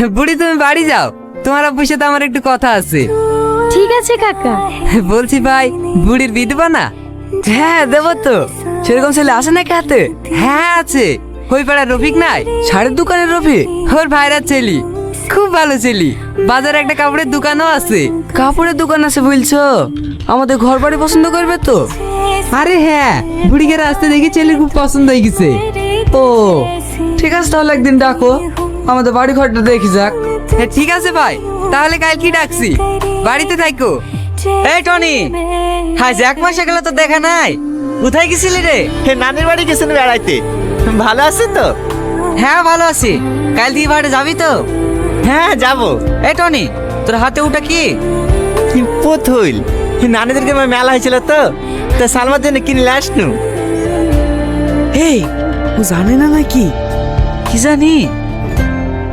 বুড়ি তুমি বাড়ি যাও, তোমার আব্বুর সাথে আমার একটু কথা আছে। ঠিক আছে কাকা। বলছি ভাই, বুড়ির বিধবা না? হ্যাঁ দেবো তো। সেরকম ছেলে আসে নাকি হাতে? হ্যাঁ আছে, ওই পাড়ার রফিক নাই, শাড়ির দোকানের রফিক, ওর ভাইরা ছেলি, খুব ভালো ছেলি। বাজারে একটা কাপড়ের দোকানও আছে। কাপড়ের দোকান আছে বলছো? আমাদের ঘর বাড়ি পছন্দ করবে তো? আরে হ্যাঁ, বুড়িকে রাস্তায় দেখে ছেলের খুব পছন্দ হয়ে গেছে। ও ঠিক আছে, তাহলে একদিন ডাকো, আমাদের বাড়ি ঘরটা দেখি যাক। হ্যাঁ ঠিক আছে ভাই, তাহলে কাল কি ডাকছি, বাড়িতে থাকো। এই টনি, হ্যাঁ 1 মাস গেল তো দেখা নাই, কোথায় গেছিলি রে? হে নানির বাড়ি গেছেন বেড়াইতে। ভালো আছেন তো? হ্যাঁ ভালো আছি। কাল দিয়ে বাড়ি যাবি তো? হ্যাঁ যাবো। এই টনি, তোর হাতে ওটা কি? পুতুল, নানিদেরকে মেলা হয়েছিল তো, তা সালমার জন্য কিনে আসনু। এই ও জানে না নাকি? কি জানি